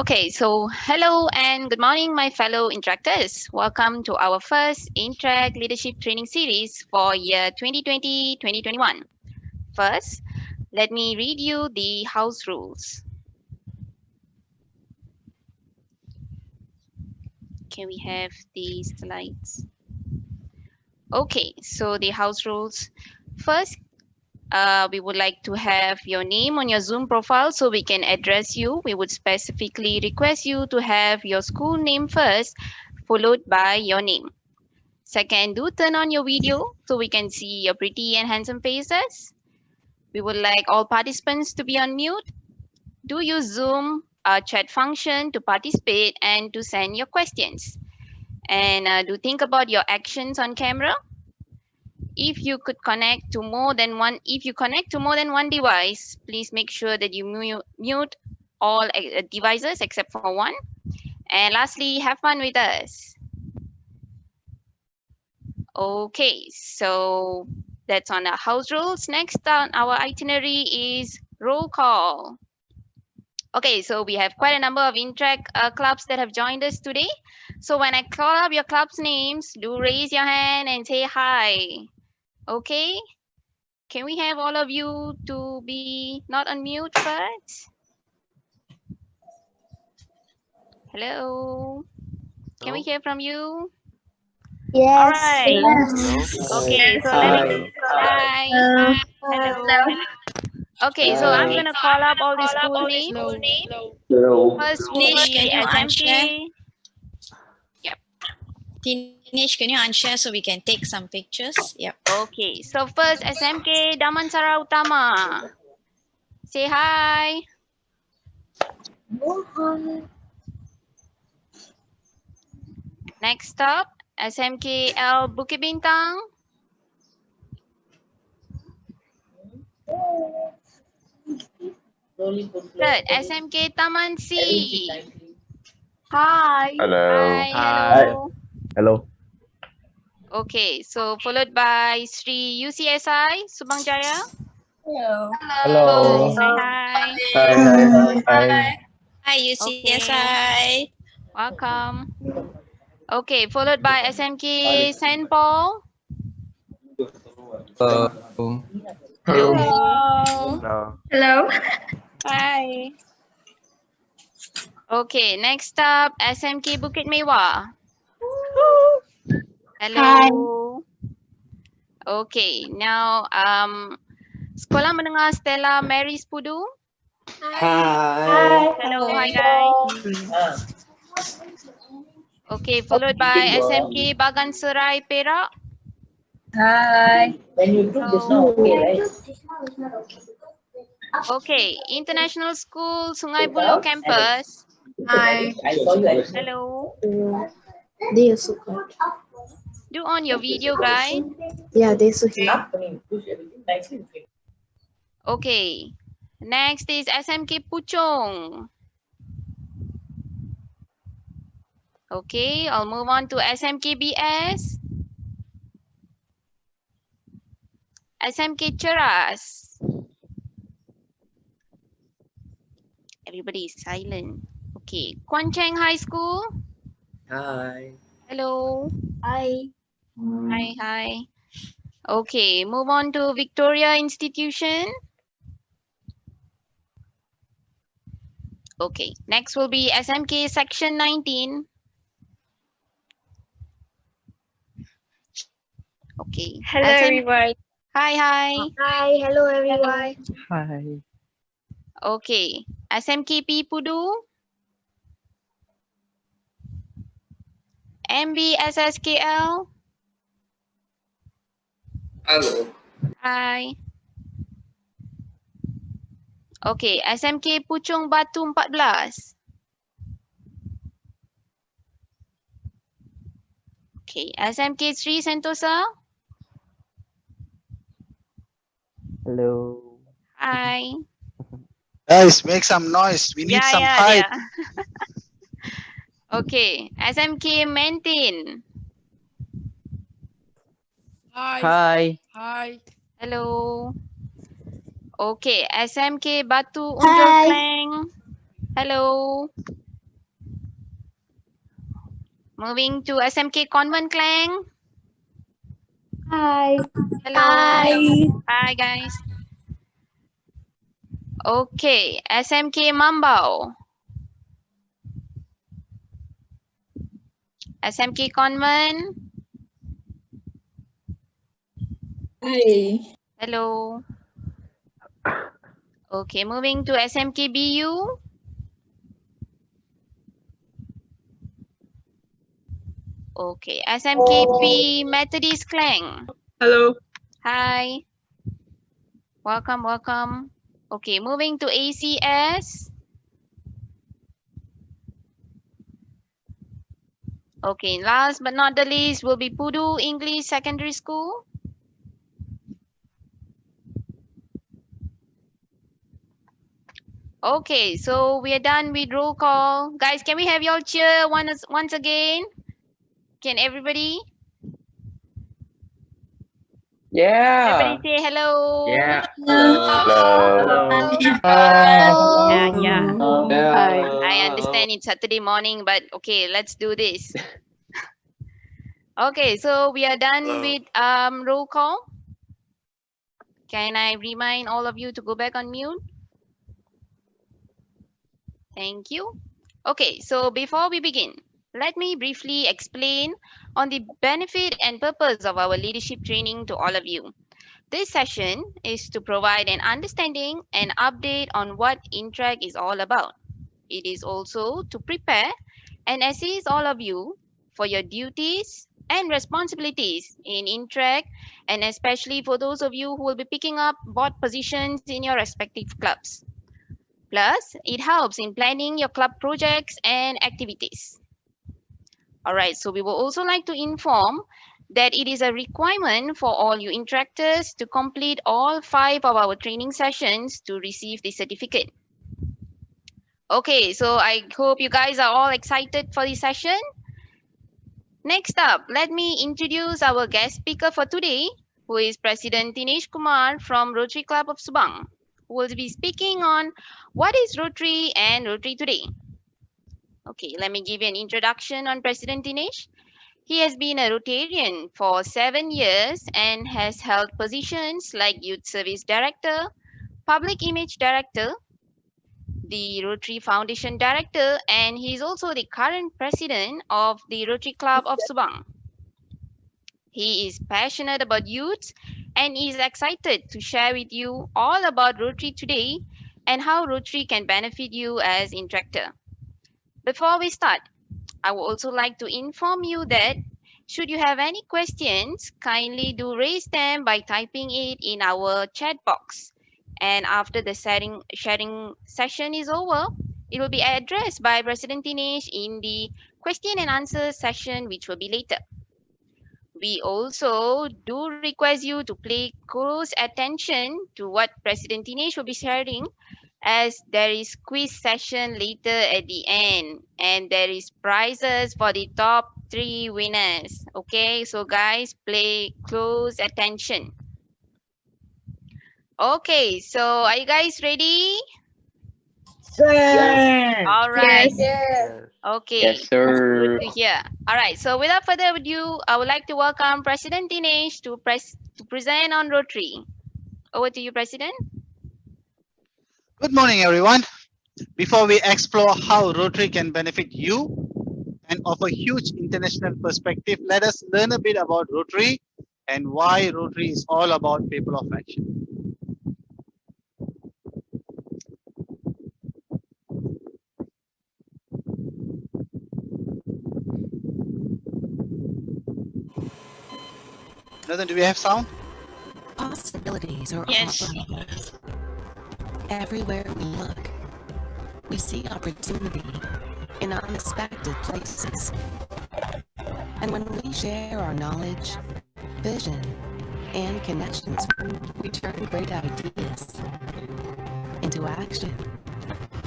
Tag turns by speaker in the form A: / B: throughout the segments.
A: Okay, so hello and good morning, my fellow interactors. Welcome to our first Interact Leadership Training Series for year 2020-2021. First, let me read you the house rules. Can we have the slides? Okay, so the house rules. First, we would like to have your name on your Zoom profile so we can address you. We would specifically request you to have your school name first, followed by your name. Second, do turn on your video so we can see your pretty and handsome faces. We would like all participants to be on mute. Do use Zoom chat function to participate and to send your questions. And do think about your actions on camera. If you connect to more than one device, please make sure that you mute all devices except for one. And lastly, have fun with us. Okay, so that's on our house rules. Next on our itinerary is roll call. Okay, so we have quite a number of Interact clubs that have joined us today. So when I call up your club's names, do raise your hand and say hi. Okay, can we have all of you to be not on mute first? Hello, can we hear from you?
B: Yes.
A: All right.
B: Yes.
A: Okay, so let me. Hi. Hello. Okay, so I'm gonna call up all the school names. First will be SMK. Yep.
C: Dinesh, can you unshare so we can take some pictures? Yep.
A: Okay, so first SMK Damansara Utama. Say hi. Next up, SMK L Bukit Bintang. Third, SMK Taman C.
B: Hi.
D: Hello.
A: Hi, hello.
D: Hello.
A: Okay, so followed by Sri UCSI Subang Jaya.
B: Hello.
D: Hello.
A: Hi.
D: Hi.
C: Hi, UCSI.
A: Welcome. Okay, followed by SMK St. Paul.
D: Hello.
A: Hello.
B: Hello.
A: Hi. Okay, next up SMK Bukit Mewah. Hello. Okay, now Sekolah Menengah Stella Mary Spudu.
E: Hi.
A: Hello, hi guys. Okay, followed by SMK Bagan Serai Perak.
B: Hi.
E: When you took this now, okay, right?
A: Okay, International School Sungai Buloh Campus.
B: Hi.
E: I saw you at
A: Hello.
B: Dia suka.
A: Do on your video, guys.
B: Yeah, dia suka.
E: not coming. Push everything nicely.
A: Okay, next is SMK Puchong. Okay, I'll move on to SMK BS. SMK Cheras. Everybody is silent. Okay, Kuan Cheng High School.
F: Hi.
A: Hello.
B: Hi.
A: Hi. Okay, move on to Victoria Institution. Okay, next will be SMK Section 19. Okay.
B: Hello, everyone.
A: Hi.
B: Hi. Hello, everyone.
F: Hi.
A: Okay, SMKP Pudu. MBSSKL.
F: Hello.
A: Hi. Okay, SMK Puchong Batu 14. Okay, SMK Sri Sentosa.
F: Hello.
A: Hi.
G: Guys, make some noise. We need some height.
A: Yeah. Okay, SMK Maintain.
F: Hi.
A: Hello. Okay, SMK Batu
B: Hi.
A: Unjul Klang. Hello. Moving to SMK Convent Clang.
B: Hi.
A: Hello.
B: Hi.
A: Hi, guys. Okay, SMK Mambao. SMK Convent.
E: Hi.
A: Hello. Okay, moving to SMK BU. Okay, SMKP Methodist Clang.
E: Hello.
A: Hi. Welcome, welcome. Okay, moving to ACS. Okay, last but not the least will be Pudu English Secondary School. Okay, so we are done with roll call. Guys, can we have y'all cheer once again? Can everybody?
F: Yeah.
A: Everybody say hello.
F: Yeah.
D: Hello.
A: Yeah, yeah.
F: Hello.
A: I understand it's Saturday morning, but okay, let's do this. Okay, so we are done with roll call. Can I remind all of you to go back on mute? Thank you. Okay, so before we begin, let me briefly explain on the benefit and purpose of our leadership training to all of you. This session is to provide an understanding and update on what Interact is all about. It is also to prepare and assist all of you for your duties and responsibilities in Interact, and especially for those of you who will be picking up board positions in your respective clubs. Plus, it helps in planning your club projects and activities. All right, so we will also like to inform that it is a requirement for all you interactors to complete all 5 of our training sessions to receive the certificate. Okay, so I hope you guys are all excited for this session. Next up, let me introduce our guest speaker for today, who is President Thineskumar from Rotary Club of Subang, who will be speaking on what is Rotary and Rotary Today. Okay, let me give you an introduction on President Thinesh. He has been a Rotarian for 7 years and has held positions like Youth Service Director, Public Image Director, the Rotary Foundation Director, and he is also the current President of the Rotary Club of Subang. He is passionate about youth and is excited to share with you all about Rotary today and how Rotary can benefit you as interactor. Before we start, I would also like to inform you that should you have any questions, kindly do raise them by typing it in our chat box. And after the sharing session is over, it will be addressed by President Thinesh in the question and answer session, which will be later. We also do request you to pay close attention to what President Thinesh will be sharing, as there is quiz session later at the end and there is prizes for the top 3 winners. Okay, so guys, pay close attention. Okay, so are you guys ready?
E: Yes.
A: All right.
B: Yes.
A: Okay.
F: Yes, sir.
A: Good to hear. All right. So without further ado, I would like to welcome President Thinesh to present on Rotary. Over to you, President.
G: Good morning, everyone. Before we explore how Rotary can benefit you and offer huge international perspective, let us learn a bit about Rotary and why Rotary is all about people of action. Nathan, do we have sound?
H: Possibilities are
A: Yes.
H: all around us. Everywhere we look, we see opportunity in unexpected places. And when we share our knowledge, vision, and connections, we turn great ideas into action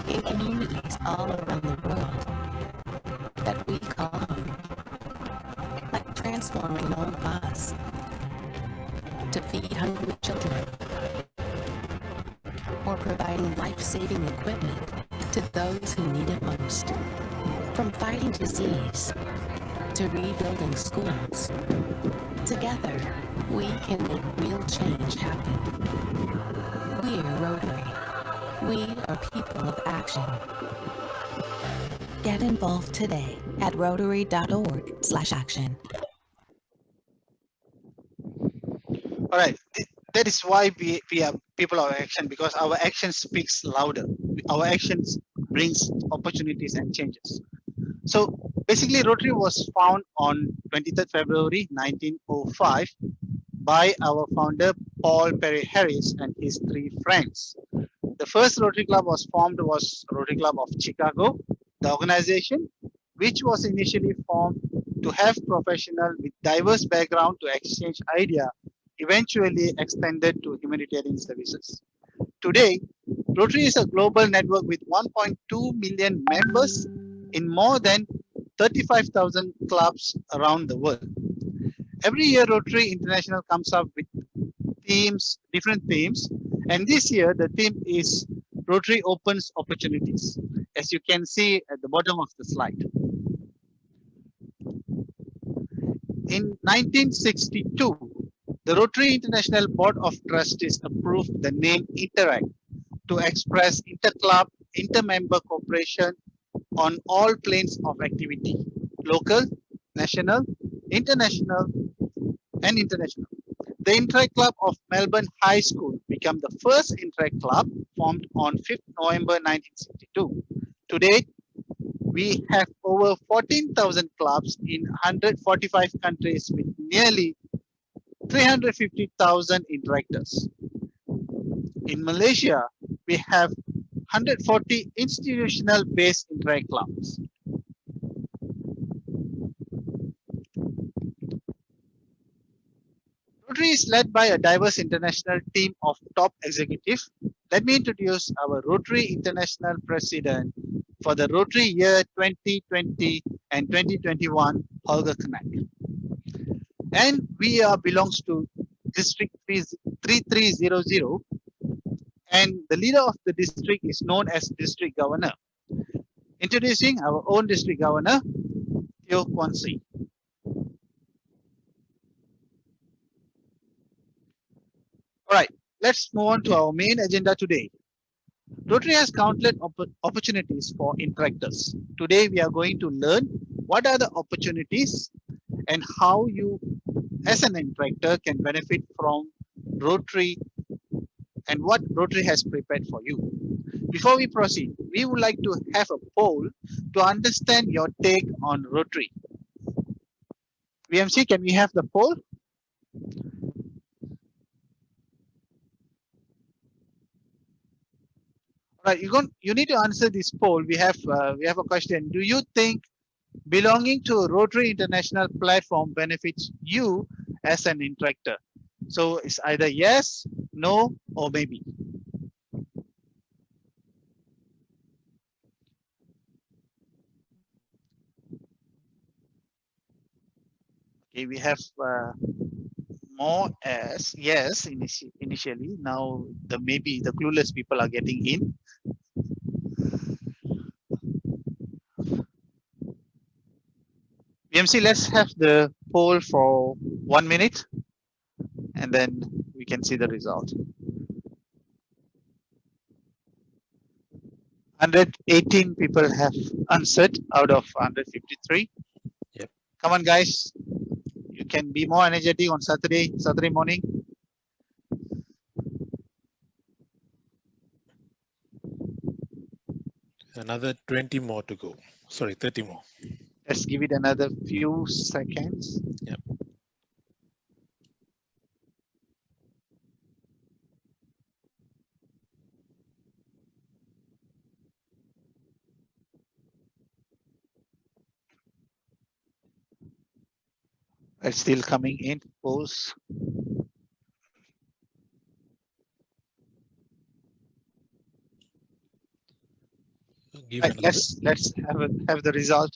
H: in communities all around the world that we call home. Like transforming an old bus to feed hungry children, or providing life-saving equipment to those who need it most. From fighting disease to rebuilding schools. Together, we can make real change happen. We're Rotary. We are people of action. Get involved today at rotary.org/action.
G: All right. That is why we are people of action, because our action speaks louder. Our actions brings opportunities and changes. So basically, Rotary was founded on 23rd February 1905 by our founder Paul Perry Harris and his 3 friends. The first Rotary Club was formed was Rotary Club of Chicago. The organization, which was initially formed to have professionals with diverse background to exchange ideas, eventually extended to humanitarian services. Today, Rotary is a global network with 1.2 million members in more than 35,000 clubs around the world. Every year, Rotary International comes up with different themes, and this year the theme is Rotary Opens Opportunities, as you can see at the bottom of the slide. In 1962, the Rotary International Board of Trustees approved the name Interact to express inter-club, inter-member cooperation on all planes of activity, local, national, international, and international. The Interact Club of Melbourne High School became the first Interact Club formed on 5th November 1962. Today, we have over 14,000 clubs in 145 countries with nearly 350,000 interactors. In Malaysia, we have 140 institutional-based Interact clubs. Rotary is led by a diverse international team of top executives. Let me introduce our Rotary International President for the Rotary year 2020 and 2021, Holger Knack. And we belongs to District 3300, and the leader of the district is known as District Governor. Introducing our own District Governor, Teo Kwan Si. All right, let's move on to our main agenda today. Rotary has countless opportunities for interactors. Today, we are going to learn what are the opportunities and how you, as an interactor, can benefit from Rotary and what Rotary has prepared for you. Before we proceed, we would like to have a poll to understand your take on Rotary. VMC, can we have the poll? Right, you need to answer this poll. We have a question. Do you think belonging to a Rotary International platform benefits you as an interactor? So it's either yes, no, or maybe. Okay, we have more as yes initially. Now maybe the clueless people are getting in. BMC, let's have the poll for 1 minute and then we can see the result. 118 people have answered out of 153.
I: Yep.
G: Come on, guys. You can be more energetic on Saturday morning.
I: Another 20 more to go. Sorry, 30 more.
G: Let's give it another few seconds.
I: Yep.
G: It's still coming in polls. Right, let's have the result.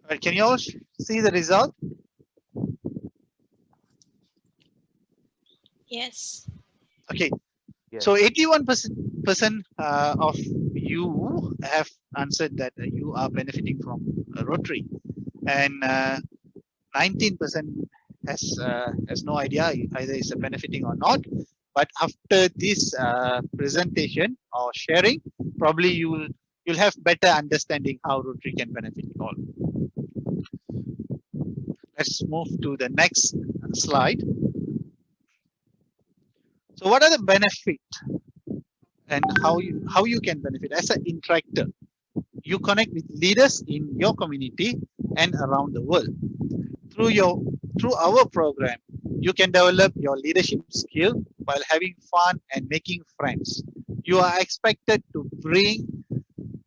G: Right, can you all see the result?
C: Yes.
G: Okay, So 81% of you have answered that you are benefiting from Rotary, and 19% has no idea either is benefiting or not. But after this presentation or sharing, probably you'll have better understanding how Rotary can benefit you all. Let's move to the next slide. So what are the benefits and how you can benefit as an interactor? You connect with leaders in your community and around the world. Through our program, you can develop your leadership skill while having fun and making friends. You are expected to bring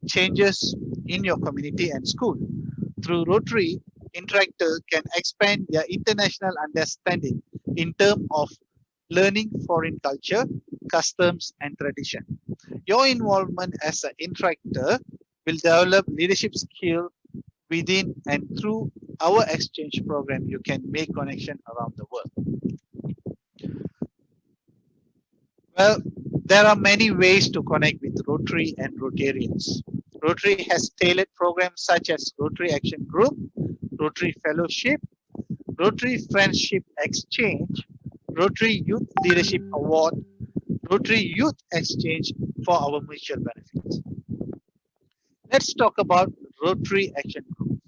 G: changes in your community and school. Through Rotary, interactor can expand their international understanding in terms of learning foreign culture, customs, and tradition. Your involvement as an interactor will develop leadership skill within and through our exchange program. You can make connection around the world. Well, there are many ways to connect with Rotary and Rotarians. Rotary has tailored programs such as Rotary Action Group, Rotary Fellowship, Rotary Friendship Exchange, Rotary Youth Leadership Award, Rotary Youth Exchange for our mutual benefits. Let's talk about Rotary Action Group.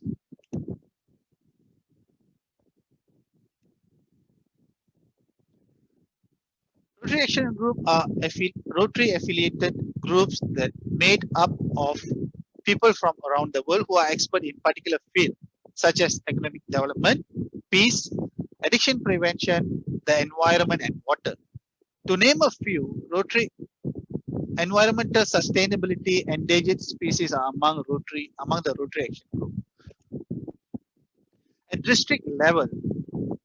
G: Rotary Action Group are Rotary affiliated groups that made up of people from around the world who are expert in particular field, such as economic development, peace, addiction prevention, the environment and water. To name a few, Rotary environmental sustainability, endangered species are among the Rotary Action Group. At district level,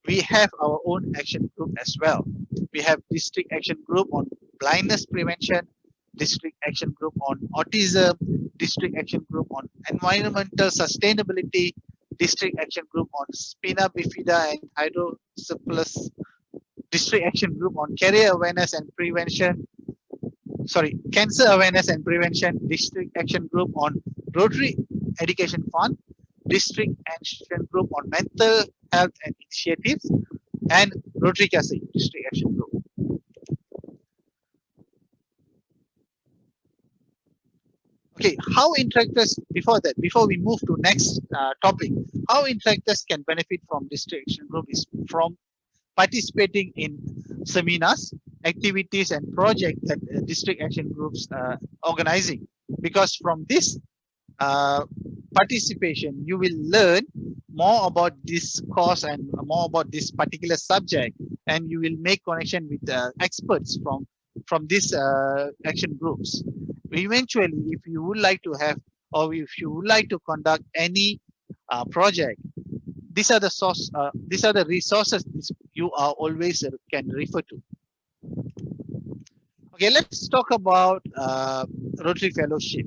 G: we have our own action group as well. We have district action group on blindness prevention, district action group on autism, district action group on environmental sustainability, district action group on spina bifida and hydrocephalus, district action group on cancer awareness and prevention, district action group on Rotary Education Fund, district action group on mental health and initiatives, and Rotary Kasi district action group. Okay, how interactors, before we move to next topic, how interactors can benefit from district action group is from participating in seminars, activities and projects that district action groups organizing. Because from this participation, you will learn more about this course and more about this particular subject, and you will make connection with experts from these action groups. Eventually, if you would like to have, or if you would like to conduct any project, these are the resources you are always can refer to. Okay, let's talk about Rotary Fellowship.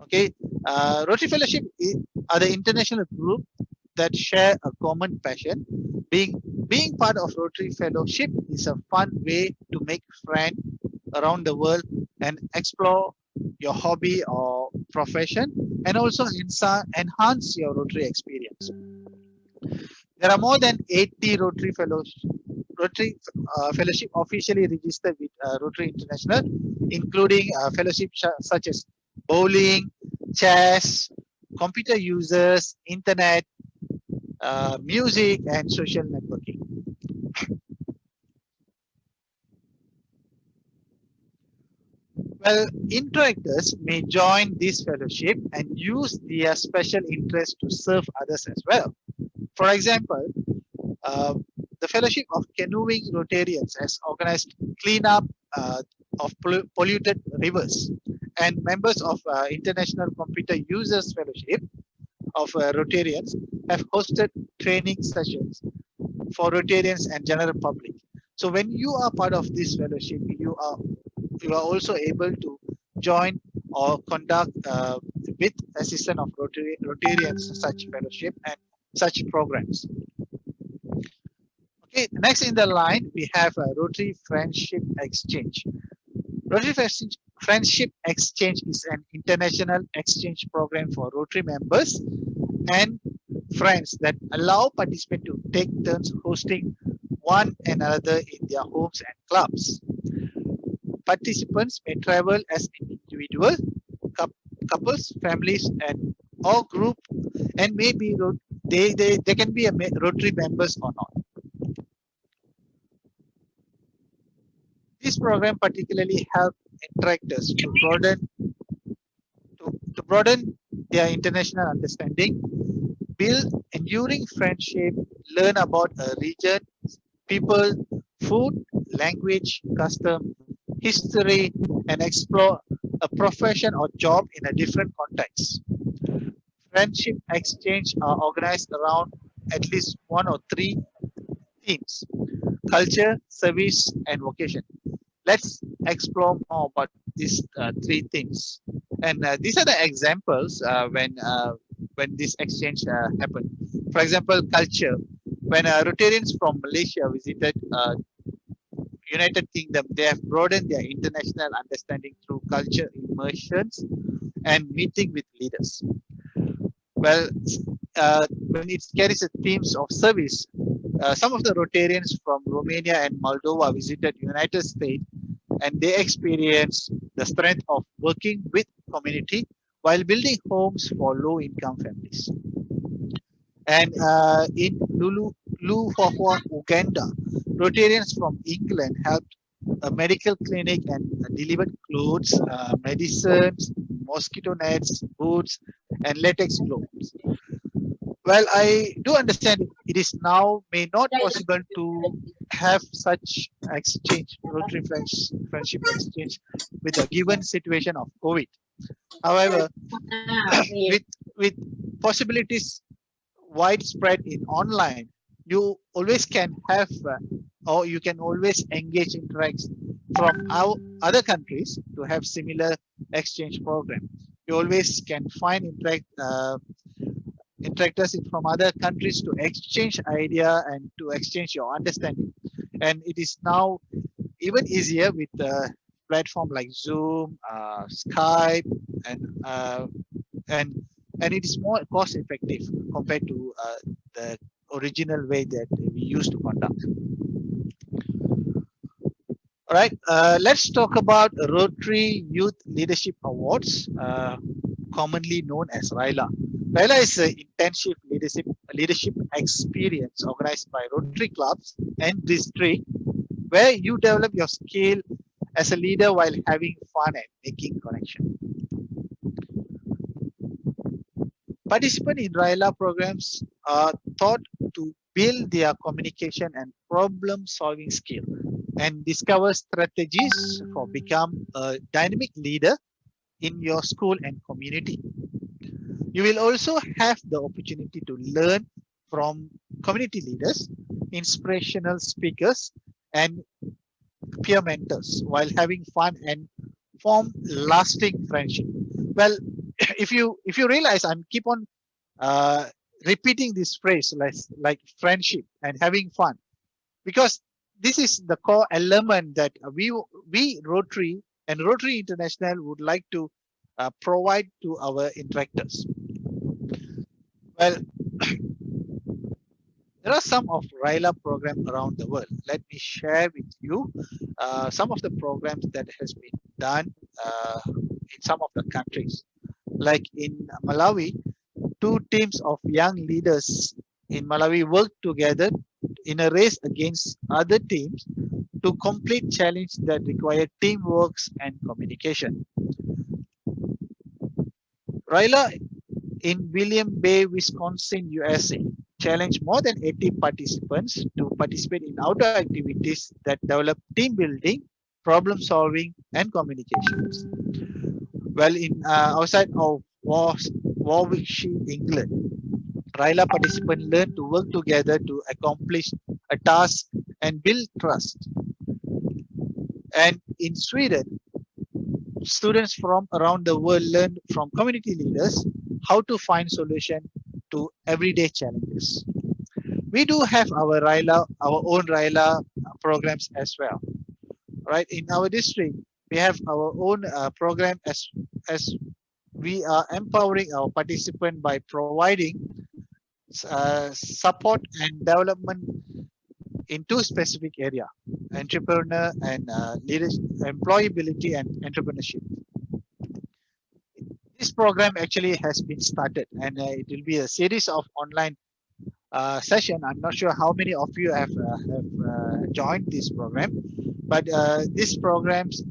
G: Okay, Rotary Fellowship are the international group that share a common passion. Being part of Rotary Fellowship is a fun way to make friends around the world and explore your hobby or profession, and also enhance your Rotary experience. There are more than 80 Rotary Fellowship officially registered with Rotary International, including fellowships such as bowling, chess, computer users, internet, music, and social networking. Well, interactors may join this fellowship and use their special interest to serve others as well. For example, the Fellowship of Canoeing Rotarians has organized cleanup of polluted rivers, and members of International Computer Users Fellowship of Rotarians have hosted training sessions for Rotarians and general public. So when you are part of this fellowship, you are also able to join or conduct with assistance of Rotarians such fellowship and such programs. Okay, next in the line we have a Rotary Friendship Exchange. Rotary Friendship Exchange is an international exchange program for Rotary members and friends that allow participants to take turns hosting one another in their homes and clubs. Participants may travel as an individual, couples, families, and or group, and maybe they can be a Rotary members or not. This program particularly helps interactors to broaden their international understanding, build enduring friendship, learn about a region, people, food, language, custom, history, and explore a profession or job in a different context. Friendship exchange are organized around at least one or three themes: culture, service, and vocation. Let's explore more about these three themes. And these are the examples when this exchange happened. For example, culture. When Rotarians from Malaysia visited United Kingdom, they have broadened their international understanding through culture immersions and meeting with leaders. Well, when it carries a themes of service, some of the Rotarians from Romania and Moldova visited United States, and they experienced the strength of working with community while building homes for low-income families. And in Luhahua, Uganda, Rotarians from England helped a medical clinic and delivered clothes, medicines, mosquito nets, boots, and latex gloves. Well, I do understand it is now may not possible to have such exchange, Rotary friendship exchange, with a given situation of COVID. However, with possibilities widespread in online, you always can have or you can always engage interacts from our other countries to have similar exchange program. You always can find interactors from other countries to exchange idea and to exchange your understanding. And it is now even easier with platform like Zoom, Skype, and it is more cost effective compared to the original way that we used to conduct. All right, let's talk about Rotary Youth Leadership Awards, commonly known as RILA. RILA is an intensive leadership experience organized by Rotary clubs and district, where you develop your skill as a leader while having fun and making connection. Participants in RILA programs are taught to build their communication and problem-solving skill and discover strategies for become a dynamic leader in your school and community. You will also have the opportunity to learn from community leaders, inspirational speakers, and peer mentors while having fun and form lasting friendship. Well, if you realize, I'm keep on repeating this phrase like friendship and having fun, because this is the core element that we Rotary and Rotary International would like to provide to our interactors. Well, there are some of RILA programs around the world. Let me share with you some of the programs that has been done in some of the countries. Like in Malawi, 2 teams of young leaders in Malawi worked together in a race against other teams to complete challenge that required teamwork and communication. RILA in William Bay, Wisconsin, USA, challenged more than 80 participants to participate in outdoor activities that develop team building, problem solving, and communications. Well, in outside of Warwickshire, England, RILA participants learn to work together to accomplish a task and build trust. And in Sweden, students from around the world learn from community leaders how to find solutions to everyday challenges. We do have our RILA, our own RILA programs as well. Right, in our district, we have our own program as we are empowering our participant by providing support and development in two specific area: entrepreneur and leadership, employability and entrepreneurship. This program actually has been started, and it will be a series of online session. I'm not sure how many of you have joined this program, but these programs,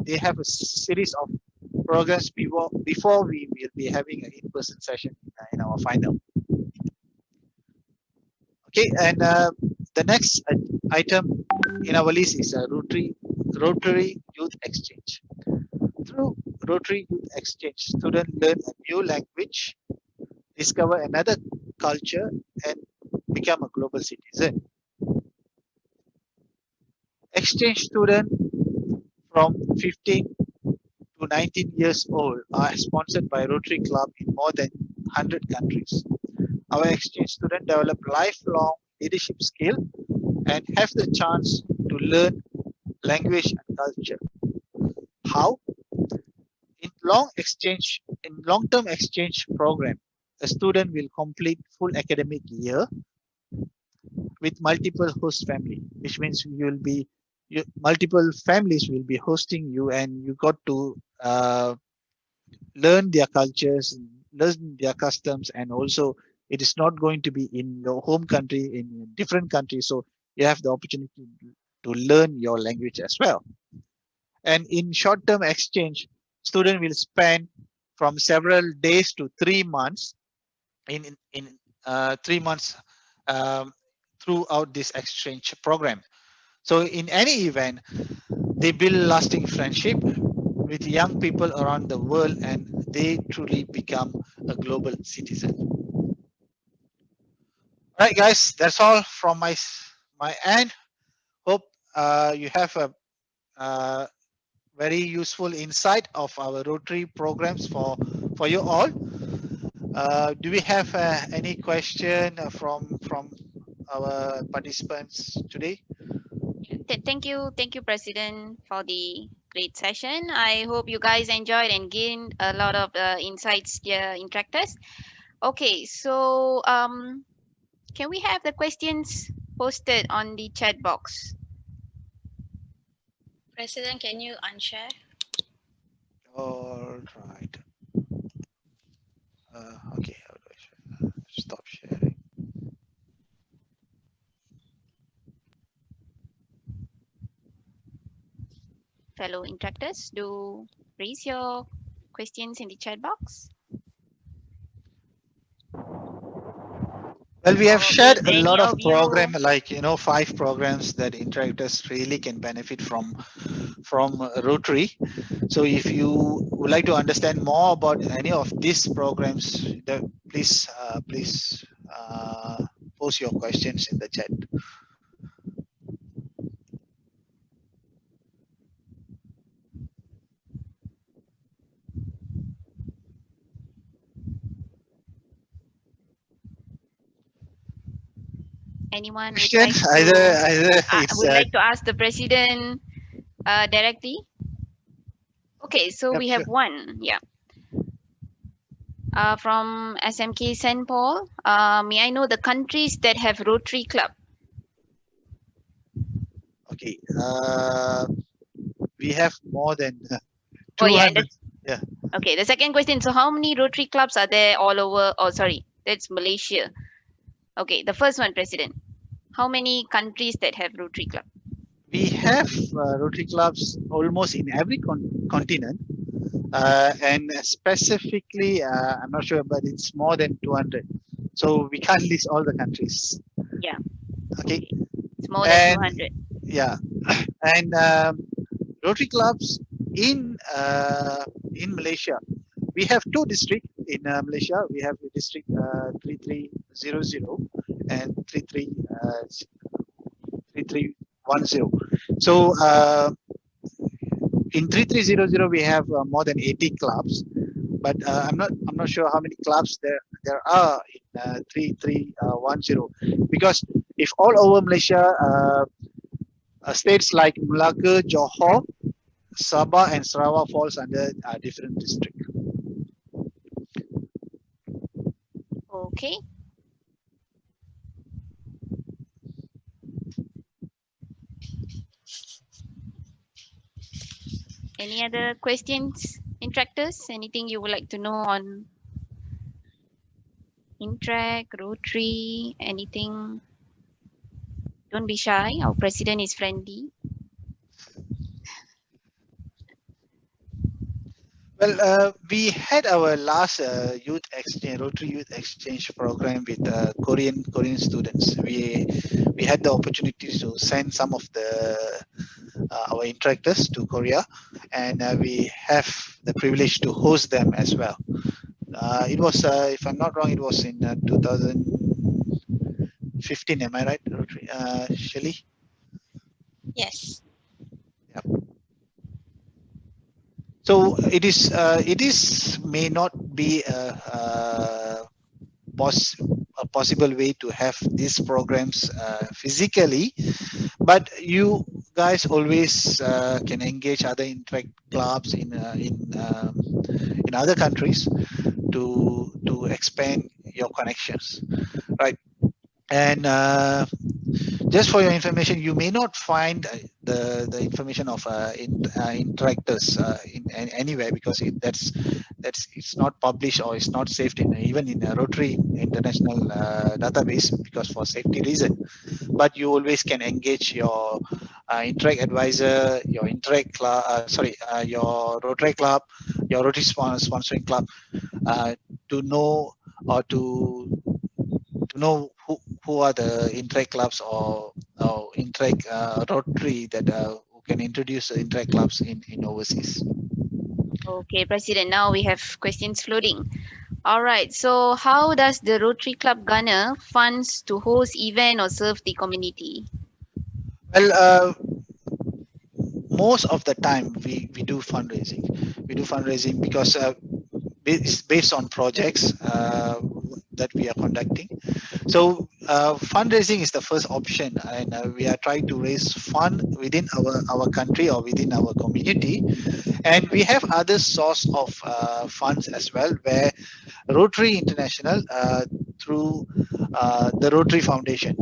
G: they have a series of programs before we will be having an in-person session in our final. Okay, and the next item in our list is a Rotary Youth Exchange. Through Rotary Youth Exchange, students learn a new language, discover another culture, and become a global citizen. Exchange students from 15 to 19 years old are sponsored by Rotary Club in more than 100 countries. Our exchange students develop lifelong leadership skill and have the chance to learn language and culture. How? In long-term exchange program, a student will complete full academic year with multiple host family, which means multiple families will be hosting you, and you got to learn their cultures, learn their customs, and also it is not going to be in your home country, in different countries, so you have the opportunity to learn your language as well. And in short-term exchange, student will spend from several days to 3 months in 3 months throughout this exchange program. So in any event, they build lasting friendship with young people around the world, and they truly become a global citizen. All right, guys, that's all from my end. Hope you have a very useful insight of our Rotary programs for you all. Do we have any question from our participants today?
A: Thank you, President, for the great session. I hope you guys enjoyed and gained a lot of insights, dear interactors. Okay, so can we have the questions posted on the chat box?
C: President, can you unshare?
G: All right. Okay, how do I share? Stop sharing.
A: Fellow interactors, do raise your questions in the chat box.
G: Well, we have
A: Or
G: shared
A: if
G: a lot
A: any
G: of
A: you-
G: program, like 5 programs that interactors really can benefit from Rotary. So if you would like to understand more about any of these programs, please post your questions in the chat.
A: anyone would
G: Question,
A: like to,
G: either it's
A: would like to ask the President directly? Okay, so
G: Yep,
A: we have
G: sure.
A: one, yeah. From SMK St. Paul, may I know the countries that have Rotary Club?
G: Okay, we have more than
A: Oh, yeah,
G: 200. Yeah.
A: Okay, the second question, so how many Rotary clubs are there all over? Oh, sorry, that's Malaysia. Okay, the first one, President. How many countries that have Rotary Club?
G: We have Rotary clubs almost in every continent, and specifically, I'm not sure, but it's more than 200. So we can't list all the countries.
A: Yeah.
G: Okay.
A: It's more than 200.
G: Yeah, and Rotary clubs in Malaysia, we have 2 districts in Malaysia. We have the district 3300 and 3310. So in 3300 we have more than 80 clubs, but I'm not sure how many clubs there are in 3310, because if all over Malaysia, states like Malacca, Johor, Sabah and Sarawak falls under a different district.
A: Okay. Any other questions, interactors? Anything you would like to know on Interact, Rotary, anything? Don't be shy. Our president is friendly.
G: Well, we had our last youth exchange, Rotary Youth Exchange program with Korean students. We had the opportunity to send some of the our interactors to Korea, and we have the privilege to host them as well. It was, if I'm not wrong, it was in 2015. Am I right, Rotary? Shelley?
C: Yes.
G: So it is may not be a possible way to have these programs physically, but you guys always can engage other interact clubs in other countries to expand your connections, right? And just for your information, you may not find the information of interactors in anywhere, because that's it's not published or it's not saved in even in a Rotary International database, because for safety reason. But you always can engage your interact advisor, your interact club, your Rotary club, your Rotary sponsoring club, to know or to know who are the interact clubs or interact Rotary that who can introduce the interact clubs in overseas.
A: Okay, President, now we have questions floating. All right, so how does the Rotary Club garner funds to host event or serve the community?
G: Well, most of the time we do fundraising. We do fundraising because it's based on projects that we are conducting. So fundraising is the first option, and we are trying to raise fund within our country or within our community. And we have other source of funds as well, where Rotary International through the Rotary Foundation,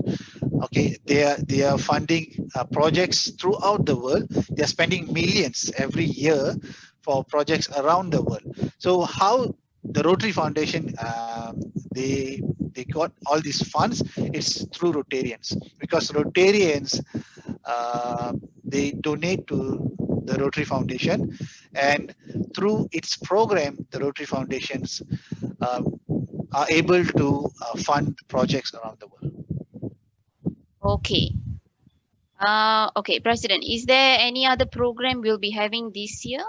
G: okay, they are funding projects throughout the world. They are spending millions every year for projects around the world. So how the Rotary Foundation they got all these funds? It's through Rotarians, because Rotarians they donate to the Rotary Foundation, and through its program, the Rotary Foundations are able to fund projects around the world.
A: Okay. Okay, President, is there any other program we'll be having this year?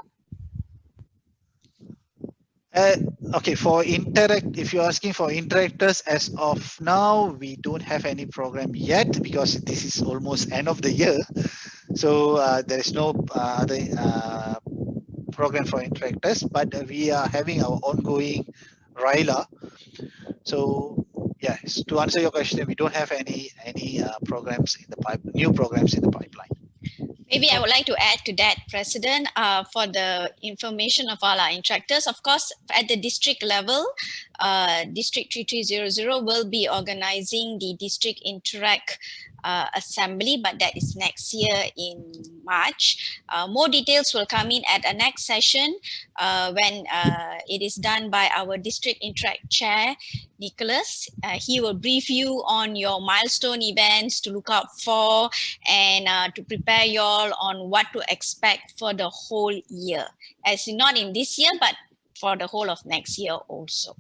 G: Okay, for interact, if you're asking for interactors, as of now, we don't have any program yet, because this is almost end of the year. So there is no other program for interactors, but we are having our ongoing RILA. So yes, to answer your question, we don't have any programs in the new programs in the pipeline.
C: Maybe I would like to add to that, President, for the information of all our interactors. Of course, at the district level, District 3300 will be organizing the District Interact Assembly, but that is next year in March. More details will come in at the next session when it is done by our District Interact Chair, Nicholas. He will brief you on your milestone events to look out for, and to prepare you all on what to expect for the whole year, as not in this year, but for the whole of next year also.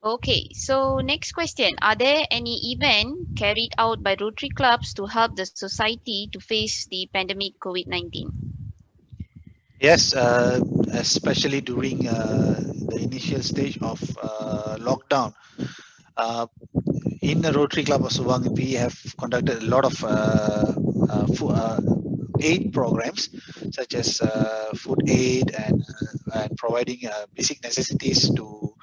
A: Okay, so next question. Are there any event carried out by Rotary clubs to help the society to face the pandemic COVID-19?
G: Yes, especially during the initial stage of lockdown. In the Rotary Club of Subang, we have conducted a lot of aid programs, such as food aid and providing basic necessities to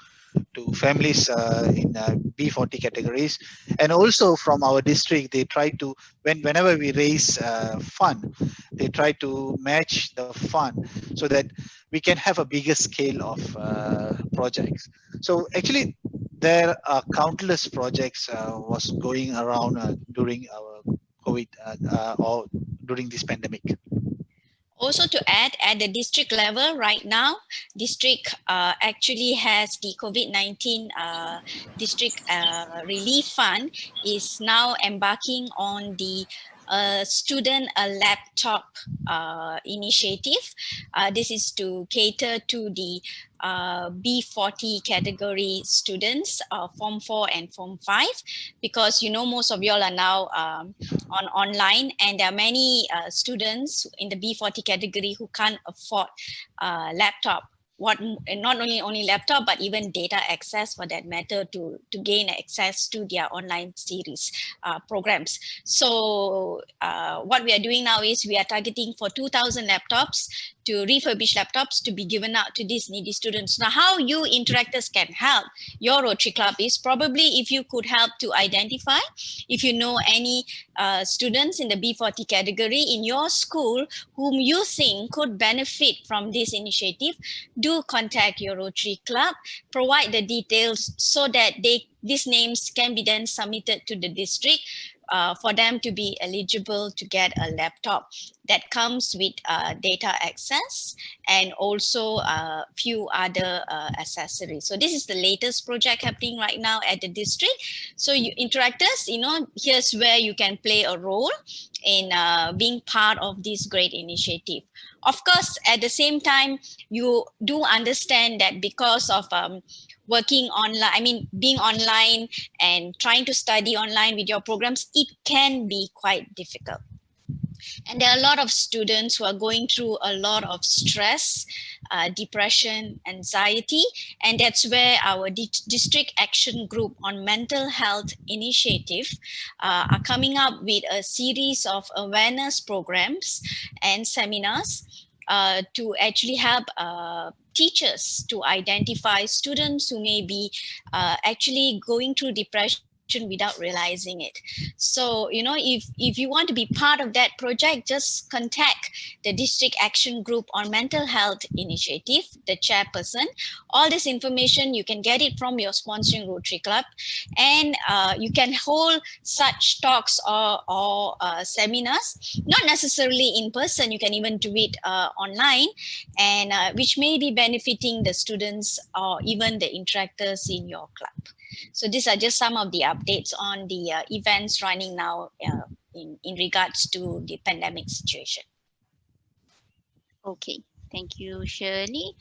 G: to families in B40 categories, and also from our district, they try to whenever we raise fund, they try to match the fund so that we can have a bigger scale of projects. So actually, there are countless projects was going around during our COVID or during this pandemic.
C: Also to add, at the district level right now, district actually has the COVID-19 district relief fund is now embarking on the student laptop initiative. This is to cater to the B40 category students, Form 4 and Form 5, because most of y'all are now on online, and there are many students in the B40 category who can't afford laptop. Not only laptop, but even data access for that matter to gain access to their online series programs. So what we are doing now is we are targeting for 2,000 laptops, to refurbish laptops to be given out to these needy students. Now, how you interactors can help your Rotary Club is probably if you could help to identify if you know any students in the B40 category in your school whom you think could benefit from this initiative. Do contact your Rotary Club, provide the details so that these names can be then submitted to the district for them to be eligible to get a laptop that comes with data access and also a few other accessories. So this is the latest project happening right now at the district. So you interactors, here's where you can play a role in being part of this great initiative. Of course, at the same time, you do understand that because of working online, being online and trying to study online with your programs, it can be quite difficult. And there are a lot of students who are going through a lot of stress, depression, anxiety, and that's where our district action group on mental health initiative are coming up with a series of awareness programs and seminars to actually help teachers to identify students who may be actually going through depression without realizing it. So, if you want to be part of that project, just contact the District Action Group on Mental Health Initiative, the chairperson. All this information, you can get it from your sponsoring Rotary Club, and you can hold such talks or seminars, not necessarily in person. You can even do it online, and which may be benefiting the students or even the interactors in your club. So these are just some of the updates on the events running now in regards to the pandemic situation.
A: Okay, thank you, Shirley.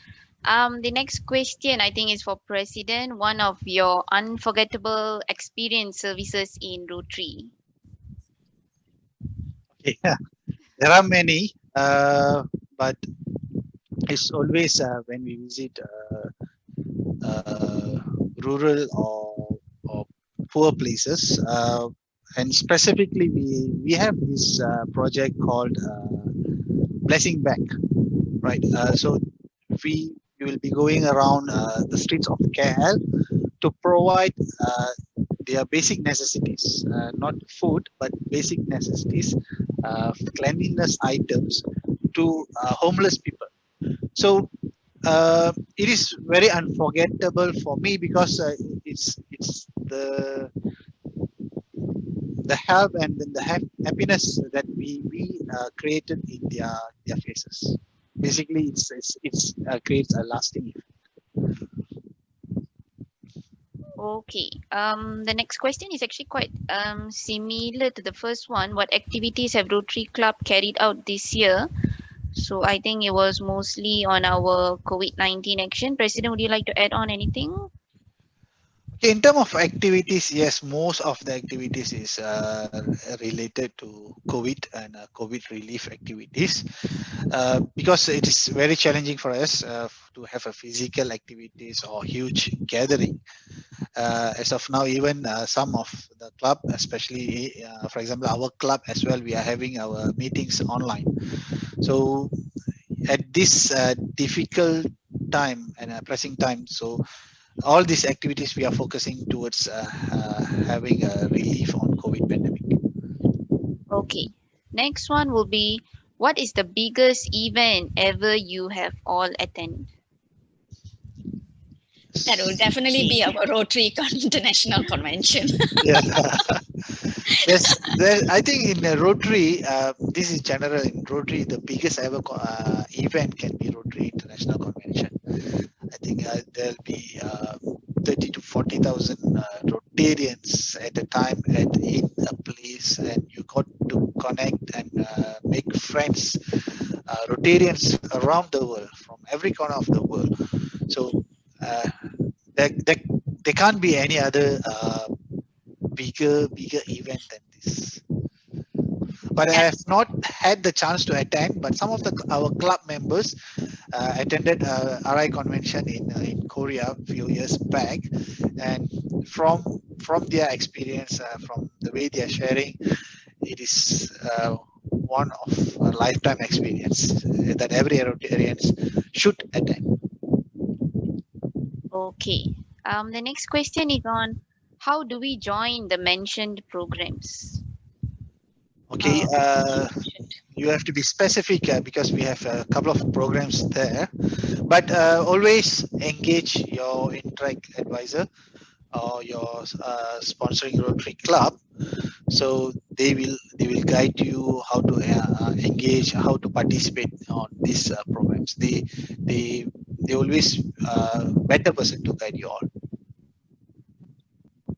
A: The next question I think is for President. One of your unforgettable experience services in Rotary.
G: Okay, yeah. There are many, but it's always when we visit rural or poor places, and specifically we have this project called Blessing Back, right? So we will be going around the streets of KL to provide their basic necessities, not food, but basic necessities, cleanliness items to homeless people. So it is very unforgettable for me because it's the help and the happiness that we created in their faces. Basically, it's creates a lasting effect.
A: Okay. The next question is actually quite similar to the first one. What activities have Rotary Club carried out this year? So I think it was mostly on our COVID-19 action. President, would you like to add on anything?
G: Okay, in terms of activities, yes, most of the activities is related to COVID and COVID relief activities, because it is very challenging for us to have a physical activities or huge gathering. As of now, even some of the club, especially for example our club as well, we are having our meetings online. So at this difficult time and pressing time, so all these activities we are focusing towards having a relief on COVID pandemic.
A: Okay. Next one will be, what is the biggest event ever you have all attended?
C: That will definitely be our Rotary International Convention.
G: Yeah. I think in Rotary, this is general in Rotary, the biggest ever event can be Rotary International Convention. I think there'll be 30 to 40,000 Rotarians at a time in a place, and you got to connect and make friends, Rotarians around the world, from every corner of the world. So there can't be any other bigger event than this. But I have not had the chance to attend, but some of our club members attended RI convention in Korea a few years back, and from their experience, from the way they are sharing, it is one of a lifetime experience that every Rotarian should attend.
A: Okay. The next question is on, how do we join the mentioned programs?
G: Okay, you have to be specific because we have a couple of programs there, but always engage your Interact advisor or your sponsoring Rotary club, so they will guide you how to engage, how to participate on these programs. They always better person to guide you all.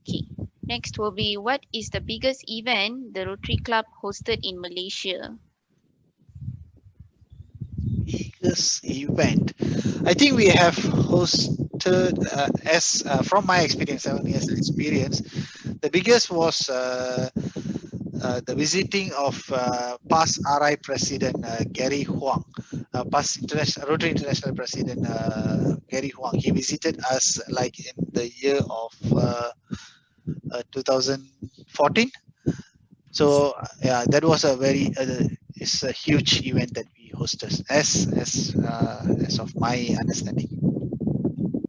A: Okay. Next will be, what is the biggest event the Rotary Club hosted in Malaysia?
G: Biggest event, I think we have hosted, from my experience, 7 years experience, the biggest was the visiting of past RI President Gary Huang, past Rotary International President Gary Huang. He visited us like in the year of 2014. So yeah, that was a very it's a huge event that we hosted as of my understanding.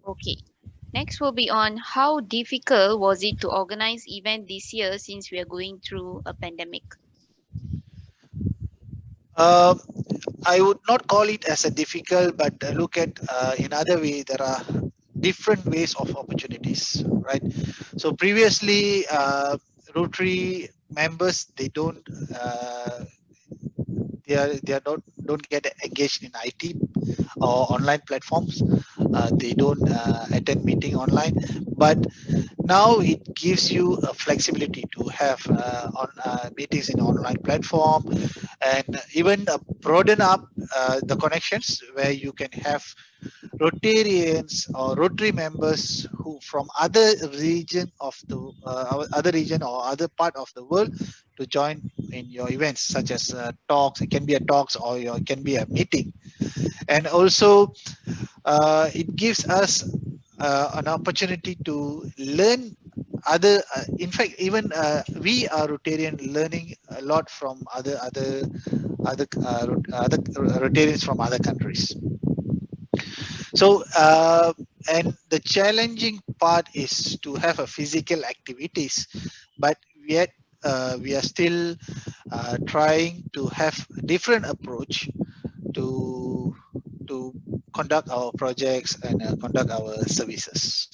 A: Okay. Next will be on, how difficult was it to organize event this year since we are going through a pandemic?
G: I would not call it as a difficult, but look at in other way, there are different ways of opportunities, right? So previously, Rotary members, they don't don't get engaged in IT or online platforms. They don't attend meeting online, but now it gives you a flexibility to have meetings in online platform, and even broaden up the connections where you can have Rotarians or Rotary members who from other region of the other region or other part of the world to join in your events, such as talks. It can be a talks or it can be a meeting, and also it gives us an opportunity to learn other. In fact, even we are Rotarian learning a lot from other Rotarians from other countries. So, and the challenging part is to have a physical activities, but yet we are still trying to have a different approach to conduct our projects and conduct our services.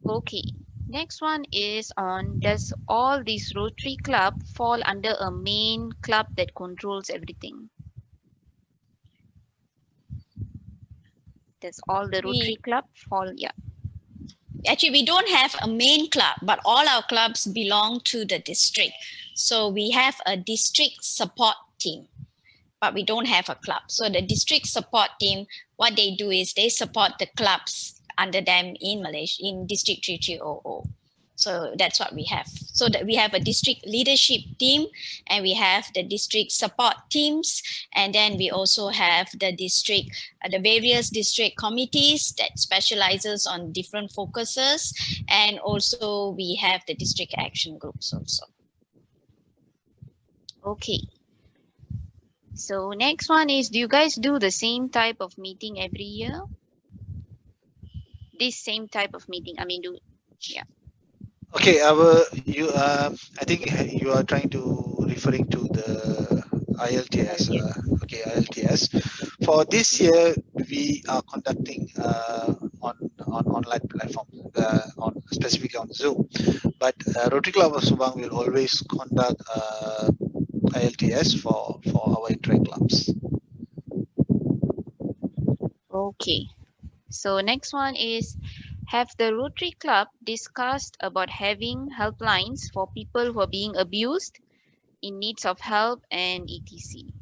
A: Okay. Next one is on, does all these Rotary Club fall under a main club that controls everything? Does all the Rotary Club fall? Yeah.
C: Actually, we don't have a main club, but all our clubs belong to the district. So we have a district support team, but we don't have a club. So the district support team, what they do is they support the clubs under them in Malaysia, in District 3300. So that's what we have. So that we have a district leadership team, and we have the district support teams, and then we also have the district, the various district committees that specializes on different focuses, and also we have the district action groups also.
A: Okay. So next one is, do you guys do the same type of meeting every year? this same type of meeting? I mean,
G: Okay, I think you are trying to referring to the ILTS. Okay, ILTS. For this year, we are conducting on online platform, on specifically on Zoom. But Rotary Club of Subang will always conduct ILTS for our interact clubs.
A: okay. So next one is, have the Rotary Club discussed about having helplines for people who are being abused, in needs of help, and etc.?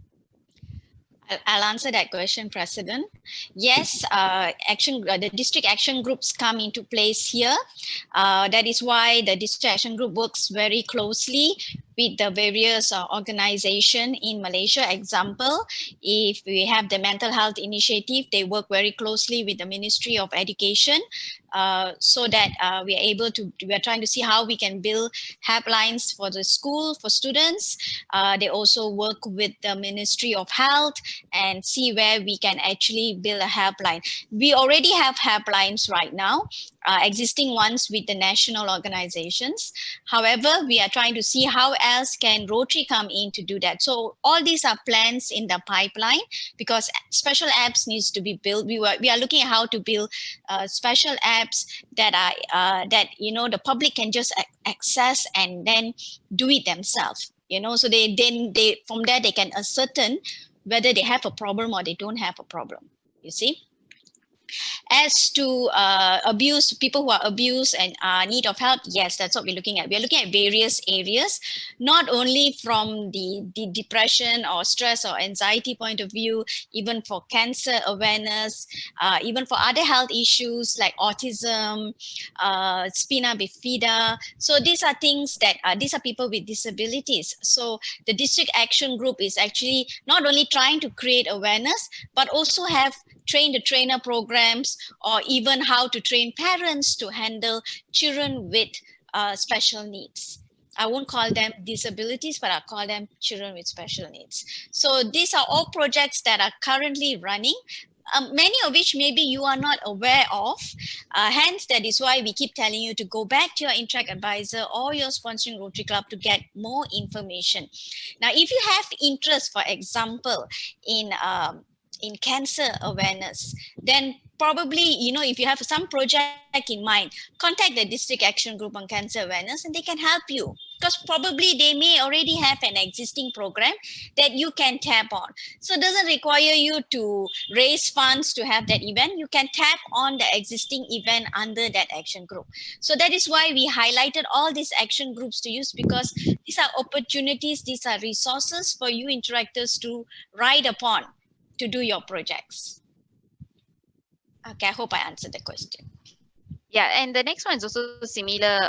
C: I'll answer that question, President. Yes, the district action groups come into place here. That is why the district action group works very closely with the various organization in Malaysia. Example, if we have the mental health initiative, they work very closely with the Ministry of Education, so that we are trying to see how we can build helplines for the school, for students. They also work with the Ministry of Health and see where we can actually build a helpline. We already have helplines right now, existing ones with the national organizations. However, we are trying to see how else can Rotary come in to do that. So all these are plans in the pipeline, because special apps needs to be built. We are looking at how to build special apps that are the public can just access and then do it themselves. So they from there they can ascertain whether they have a problem or they don't have a problem. You see. As to abuse, people who are abused and need of help, yes, that's what we're looking at. We're looking at various areas, not only from the depression or stress or anxiety point of view, even for cancer awareness, even for other health issues like autism, spina bifida. So these are things that, these are people with disabilities. So the district action group is actually not only trying to create awareness, but also have train the trainer programs, or even how to train parents to handle children with special needs. I won't call them disabilities, but I'll call them children with special needs. So these are all projects that are currently running, many of which maybe you are not aware of. Hence, that is why we keep telling you to go back to your Interact advisor or your sponsoring Rotary Club to get more information. Now, if you have interest, for example, in cancer awareness, then probably, if you have some project in mind, contact the district action group on cancer awareness and they can help you, because probably they may already have an existing program that you can tap on. So it doesn't require you to raise funds to have that event. You can tap on the existing event under that action group. So that is why we highlighted all these action groups to use, because these are opportunities, these are resources for you interactors to ride upon to do your projects. Okay, I hope I answered the question.
A: Yeah, and the next one is also similar,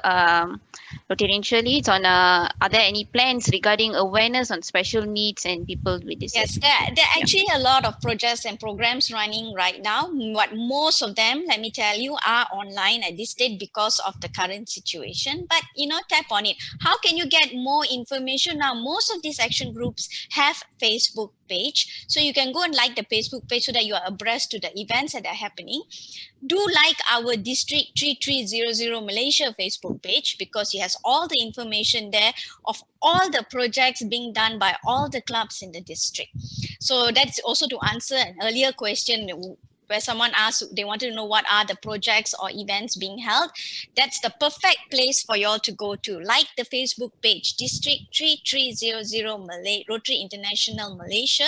A: Rotarianally. It's on, are there any plans regarding awareness on special needs and people with disabilities?
C: Yes, there are actually a lot of projects and programs running right now. But most of them, let me tell you, are online at this stage because of the current situation. But, tap on it. How can you get more information? Now, most of these action groups have Facebook page. So you can go and like the Facebook page so that you are abreast to the events that are happening. Do like our District 3300 Malaysia Facebook page, because it has all the information there of all the projects being done by all the clubs in the district. So that's also to answer an earlier question where someone asked, they wanted to know what are the projects or events being held. That's the perfect place for you all to go to. Like the Facebook page, District 3300 Rotary International Malaysia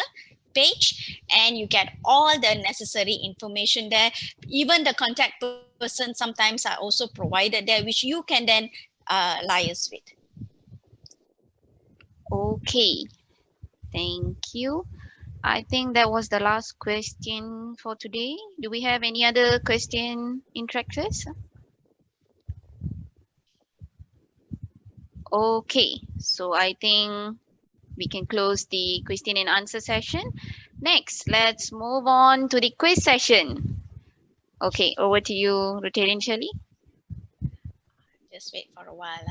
C: page, and you get all the necessary information there. Even the contact person sometimes are also provided there, which you can then liaise with.
A: Okay, thank you. I think that was the last question for today. Do we have any other question, interactors? Okay, so I think we can close the question and answer session. Next, let's move on to the quiz session. Okay, over to you, Rotarian Shirley.
C: Just wait for a while.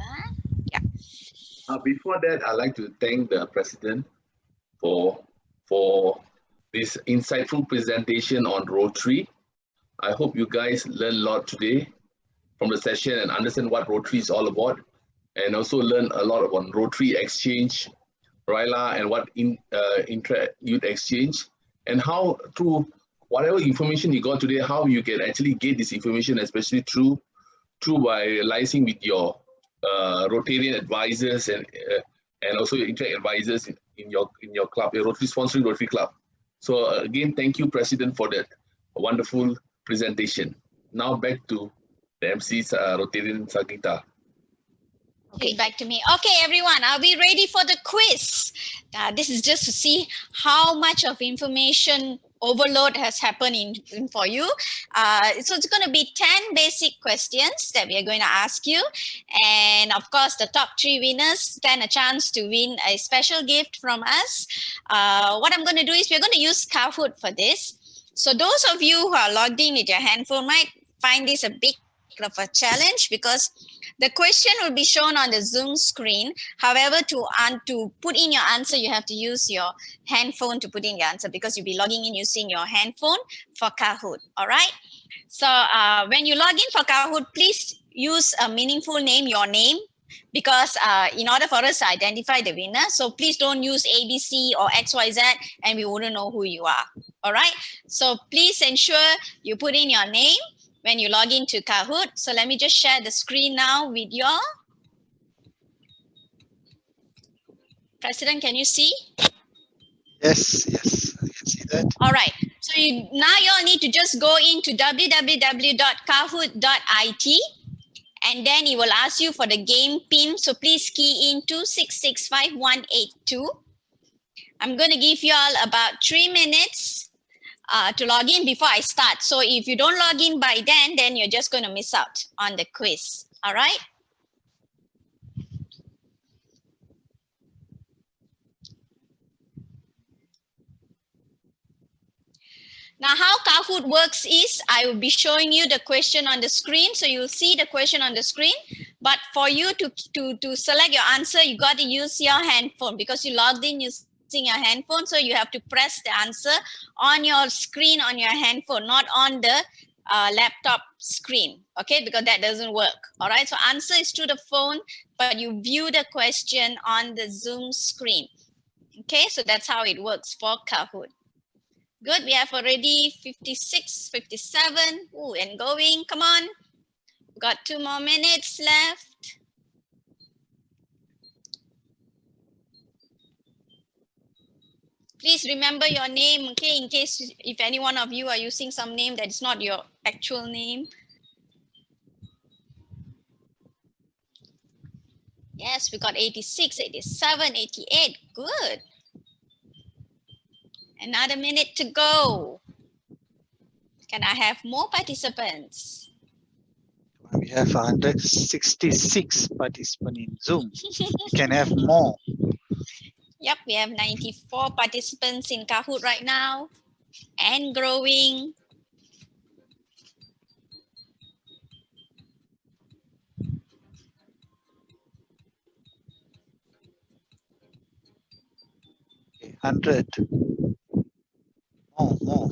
D: Before that, I'd like to thank the President for this insightful presentation on Rotary. I hope you guys learn a lot today from the session and understand what Rotary is all about, and also learn a lot about Rotary Exchange, RILA, and what intra-youth exchange, and how through whatever information you got today, how you can actually get this information, especially through by liaising with your Rotarian advisors and also your interact advisors in your club, your Rotary sponsoring Rotary club. So again, thank you, President, for that wonderful presentation. Now back to the MC's Rotarian Sagita.
C: Okay, back to me. Okay, everyone, are we ready for the quiz? This is just to see how much of information overload has happened in for you. So it's going to be 10 basic questions that we are going to ask you. And of course, the top 3 winners stand a chance to win a special gift from us. What I'm going to do is we're going to use Kahoot for this. So those of you who are logged in with your handphone might find this a bit of a challenge because the question will be shown on the Zoom screen. However, to put in your answer, you have to use your handphone to put in your answer because you'll be logging in using your handphone for Kahoot. All right. So when you log in for Kahoot, please use a meaningful name, your name, because in order for us to identify the winner, so please don't use ABC or XYZ and we wouldn't know who you are. All right. So please ensure you put in your name when you log into Kahoot. So let me just share the screen now with you all. President, can you see?
G: Yes, I can see that.
C: All right. So now you all need to just go into www.kahoot.it and then it will ask you for the game pin. So please key in 2665182. I'm going to give you all about 3 minutes to log in before I start. So if you don't log in by then you're just going to miss out on the quiz. All right. Now how Kahoot works is I will be showing you the question on the screen. So you'll see the question on the screen. But for you to select your answer, you got to use your handphone because you logged in using your handphone. So you have to press the answer on your screen on your handphone, not on the laptop screen. Okay, because that doesn't work. All right. So answer is through the phone, but you view the question on the Zoom screen. Okay, so that's how it works for Kahoot. Good, we have already 56, 57, ooh, and going, come on. We've got 2 more minutes left. Please remember your name, okay, in case if any one of you are using some name that is not your actual name. Yes, we got 86, 87, 88, good. Another minute to go. Can I have more participants?
G: We have 166 participants in Zoom. We can have more.
C: Yep, we have 94 participants in Kahoot right now and growing.
G: Okay, 100. More.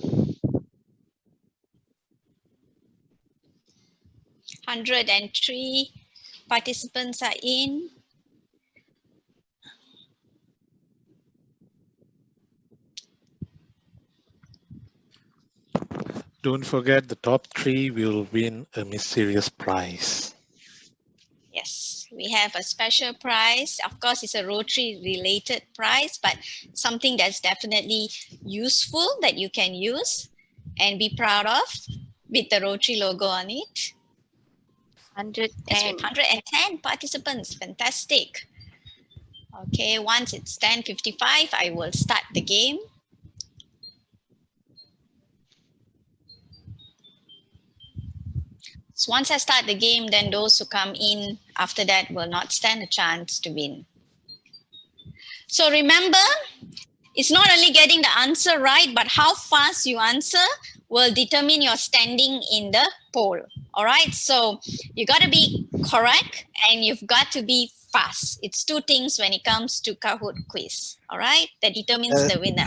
C: 103 participants are in.
I: Don't forget the top 3 will win a mysterious prize.
C: Yes, we have a special prize. Of course, it's a Rotary related prize, but something that's definitely useful that you can use and be proud of with the Rotary logo on it.
A: 110.
C: 110 participants, fantastic. Okay, once it's 10:55, I will start the game. So once I start the game, then those who come in after that will not stand a chance to win. So remember, it's not only getting the answer right, but how fast you answer will determine your standing in the poll. All right, so you got to be correct and you've got to be fast. It's 2 things when it comes to Kahoot quiz. All right, that determines the winner.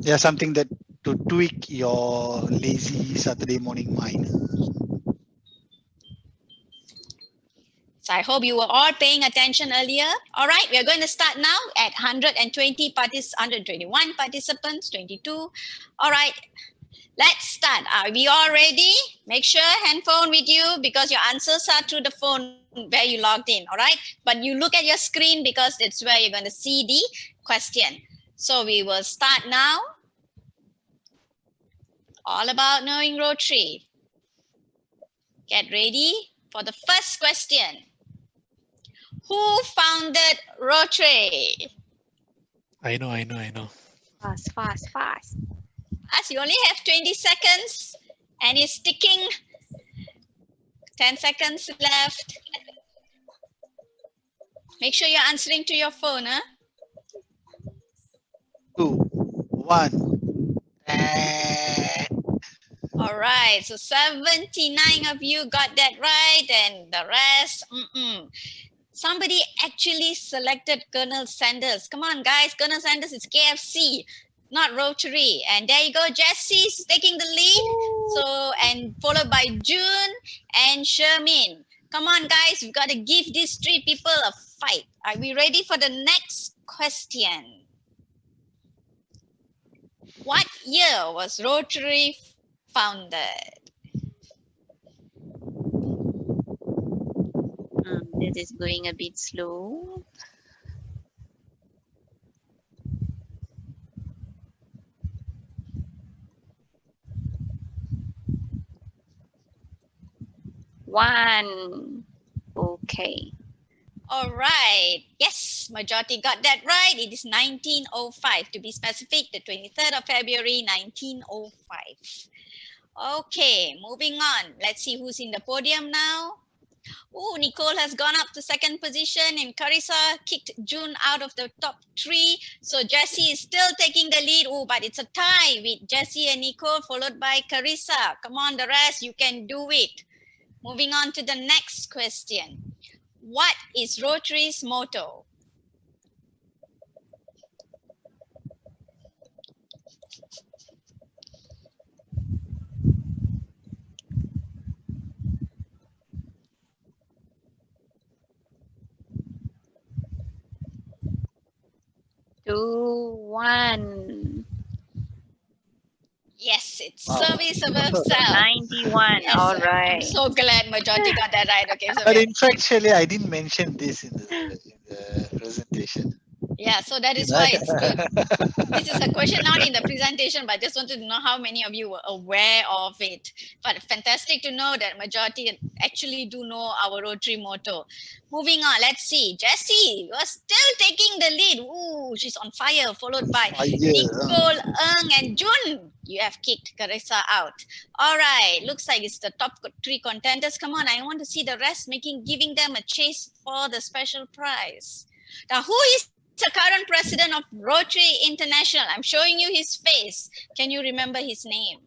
G: Yeah, something that to tweak your lazy Saturday morning mind.
C: So I hope you were all paying attention earlier. All right, we are going to start now at 121 participants, 22. All right, let's start. Are we all ready? Make sure handphone with you because your answers are through the phone where you logged in. All right, but you look at your screen because that's where you're going to see the question. So we will start now. All about knowing Rotary. Get ready for the first question. Who founded Rotary?
I: I know.
A: Fast, fast, fast.
C: As you only have 20 seconds and it's ticking. 10 seconds left. Make sure you're answering to your phone, huh?
G: 2, 1.
C: All right, so 79 of you got that right and the rest, Somebody actually selected Colonel Sanders. Come on, guys, Colonel Sanders is KFC, not Rotary. And there you go, Jesse's taking the lead. So, and followed by June and Shermin. Come on, guys, we've got to give these three people a fight. Are we ready for the next question? What year was Rotary founded?
A: This is going a bit slow. One. Okay.
C: All right. Yes, majority got that right. It is 1905 to be specific, the 23rd of February, 1905. Okay, moving on. Let's see who's in the podium now. Oh, Nicole has gone up to second position and Carissa kicked June out of the top 3. So Jessie is still taking the lead. Oh, but it's a tie with Jessie and Nicole followed by Carissa. Come on, the rest, you can do it. Moving on to the next question. What is Rotary's motto?
A: Two, one.
C: Yes, it's
G: Wow.
C: service above self.
A: 91.
C: Yes,
A: All
C: I'm
A: right.
C: so glad majority got that right. Okay, so
G: But in fact, actually, I didn't mention this in the presentation.
C: yeah, so that is why it's good. This is a question not in the presentation, but just wanted to know how many of you were aware of it. But fantastic to know that majority actually do know our Rotary motto. Moving on, let's see. Jessie, you are still taking the lead. Ooh, she's on fire, followed by Nicole, Eng, and Jun. You have kicked Carissa out. All right, looks like it's the top 3 contenders. Come on, I want to see the rest giving them a chase for the special prize. Now, who is the current president of Rotary International? I'm showing you his face. Can you remember his name?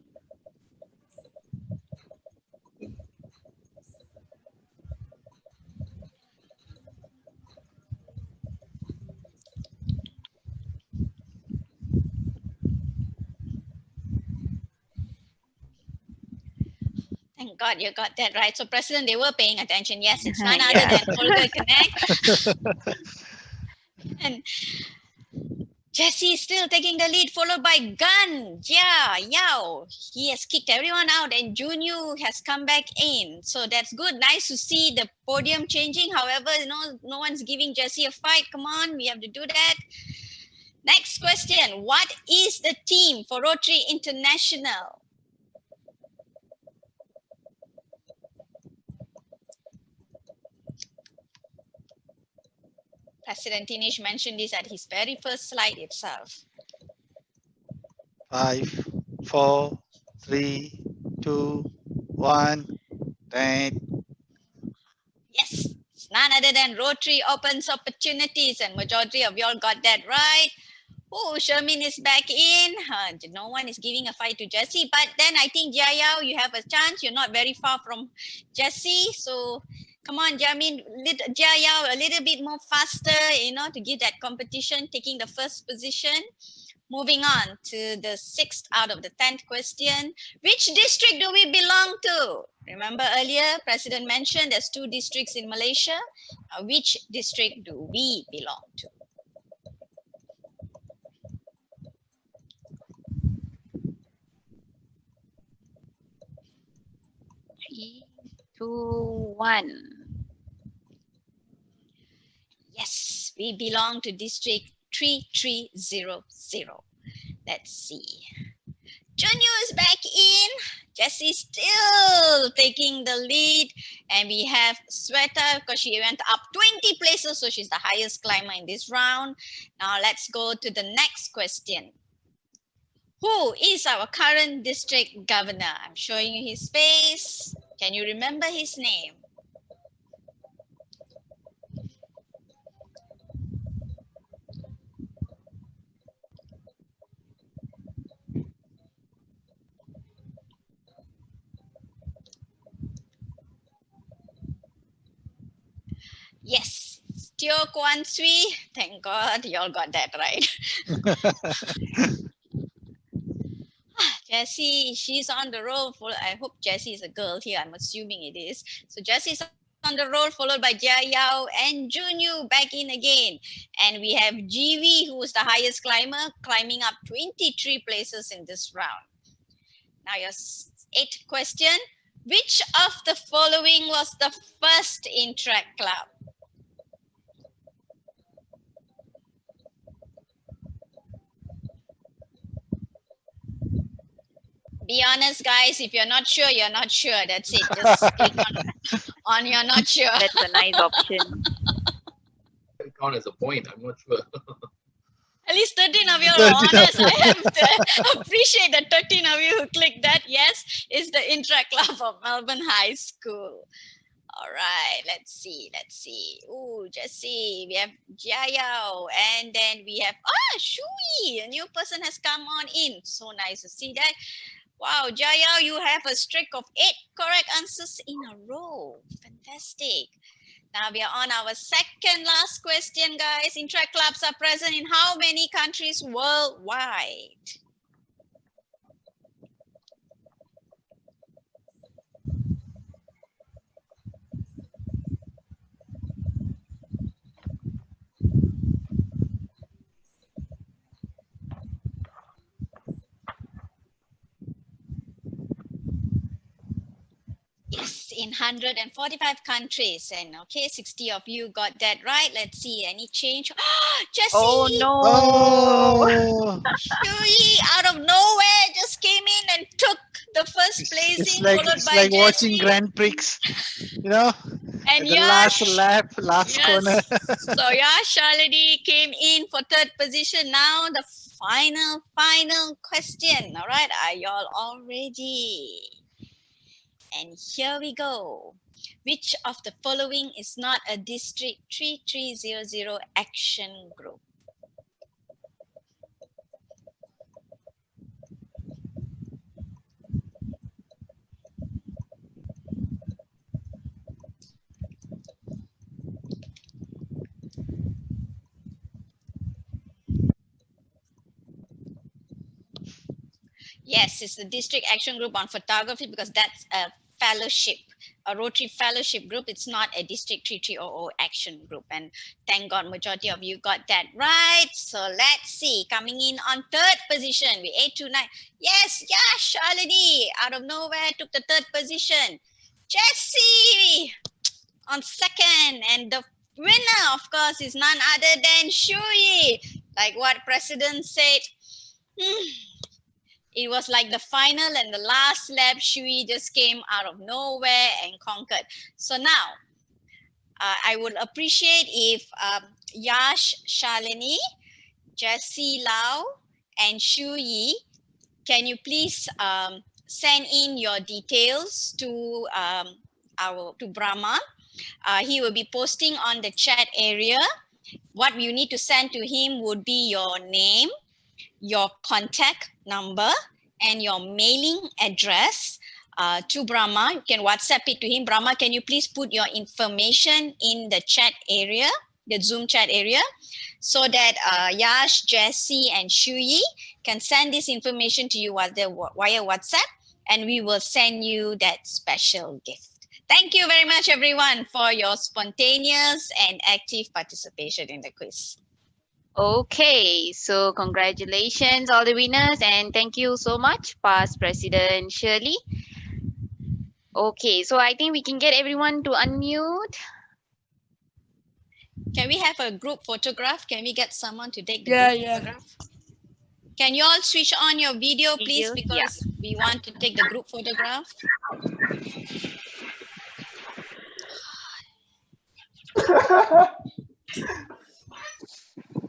C: Thank God you got that right. So, President, they were paying attention. Yes, it's none other than Holger Connect. And Jessie is still taking the lead, followed by Gun, Jia, Yao. He has kicked everyone out and Junyu has come back in. So that's good. Nice to see the podium changing. However, no one's giving Jessie a fight. Come on, we have to do that. Next question. What is the team for Rotary International? President Thinesh mentioned this at his very first slide itself.
G: 5, 4, 3, 2, 1.
C: Yes, it's none other than Rotary Opens Opportunities, and majority of y'all got that right. Oh, Shermin is back in. No one is giving a fight to Jessie, but then I think Jia Yao, you have a chance. You're not very far from Jessie, so come on, Jamin, Jia Yao, a little bit more faster, to give that competition, taking the first position. Moving on to the 6th out of the 10th question. Which district do we belong to? Remember earlier, President mentioned there's 2 districts in Malaysia. Which district do we belong to?
A: 3, 2, 1.
C: Yes, we belong to district 3300. Let's see. Junyu is back in. Jessie still taking the lead. And we have Sweta because she went up 20 places. So she's the highest climber in this round. Now let's go to the next question. Who is our current district governor? I'm showing you his face. Can you remember his name? Yes, Teo Kwan Sui. Thank God you all got that right. Jessie, she's on the roll. I hope Jessie is a girl here. I'm assuming it is. So Jessie's on the roll, followed by Jia Yao and Junyu back in again. And we have GV, who is the highest climber, climbing up 23 places in this round. Now your 8th question. Which of the following was the first in-track club? Be honest, guys. If you're not sure, you're not sure. That's it. Just click on you're not sure.
A: That's a nice option.
D: Can count as a point. I'm not sure.
C: At least 13 of you are honest. I have to appreciate the 13 of you who clicked that. Yes, it's the intra club of Melbourne High School. All right, let's see. Oh, Jessie, we have Jia Yao, and then we have Shui. A new person has come on in. So nice to see that. Wow, Jia Yao, you have a streak of 8 correct answers in a row. Fantastic. Now we are on our second last question, guys. Intrack clubs are present in how many countries worldwide? Yes, in 145 countries. And okay, 60 of you got that right. Let's see, any change? Jessie!
A: Oh no!
G: Oh,
C: Shui, out of nowhere, just came in and took the first placing, followed
G: it's
C: by
G: like
C: Jessie.
G: watching Grand Prix, you know,
C: And
G: the last
C: Yash.
G: lap, last corner.
C: So Yash Shaladi came in for 3rd position. Now the final question. All right, are y'all all ready? And here we go. Which of the following is not a District 3300 action group? Yes, it's the District Action Group on Photography because that's a fellowship, a Rotary fellowship group. It's not a District 3300 action group. And thank God majority of you got that right. So let's see, coming in on 3rd position with 829. Yes, Yash already out of nowhere took the 3rd position. Jessie on 2nd, and the winner of course is none other than Shui. Like what President said, it was like the final and the last lap. Shui just came out of nowhere and conquered. So now, I would appreciate if Yash Shalini, Jessie Lau, and Shui, can you please send in your details to Brahma. He will be posting on the chat area. What you need to send to him would be your name, your contact number, and your mailing address to Brahma. You can WhatsApp it to him. Brahma, can you please put your information in the chat area? the Zoom chat area, so that Yash, Jessie, and Shuyi can send this information to you via WhatsApp, and we will send you that special gift. Thank you very much, everyone, for your spontaneous and active participation in the quiz.
A: Okay, so congratulations all the winners and thank you so much, Past President Shirley. Okay, so I think we can get everyone to unmute.
C: Can we have a group photograph? Can we get someone to take the group photograph? Can you all switch on your video, please, because we want to take the group photograph.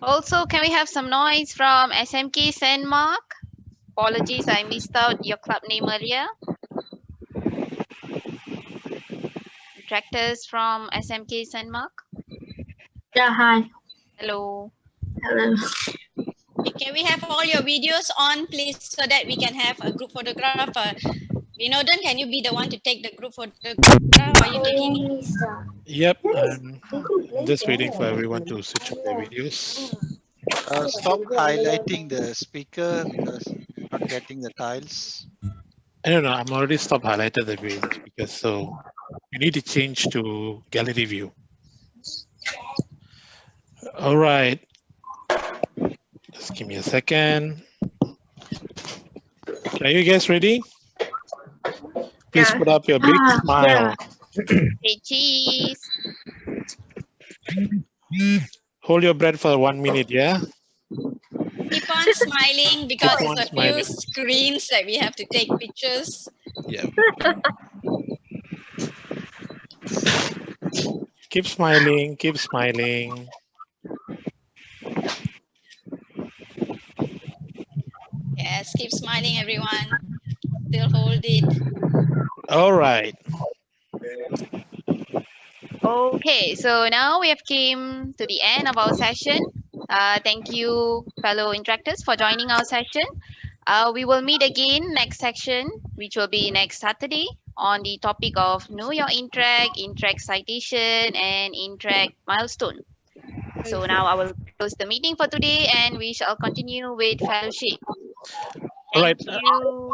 A: Also, can we have some noise from SMK Sandmark? Apologies, I missed out your club name earlier. Detractors from SMK Sandmark.
B: Yeah, hi.
A: Hello.
B: Hello.
C: Can we have all your videos on, please, so that we can have a group photograph? Vinodan, can you be the one to take the group photograph? Are you taking it?
I: Yep, I'm just waiting for everyone to switch on their videos.
G: Stop highlighting the speaker because you're not getting the tiles.
I: I don't know, I'm already stopped highlighted the speaker, so you need to change to gallery view. All right. Just give me a second. Are you guys ready? Please put up your big smile.
A: Hey, cheese.
I: Hold your breath for 1 minute, yeah?
C: Keep on smiling because
I: Keep on
C: it's a
I: smiling.
C: few screens that we have to take pictures.
I: Yeah. Keep smiling, keep smiling.
C: Yes, keep smiling, everyone. Still hold it.
I: All right.
A: Okay, so now we have came to the end of our session. Thank you, fellow interactors, for joining our session. We will meet again next section, which will be next Saturday on the topic of Know Your Interact, Interact Citation, and Interact Milestone. So now I will close the meeting for today and we shall continue with fellowship.
I: All right.
A: Thank you.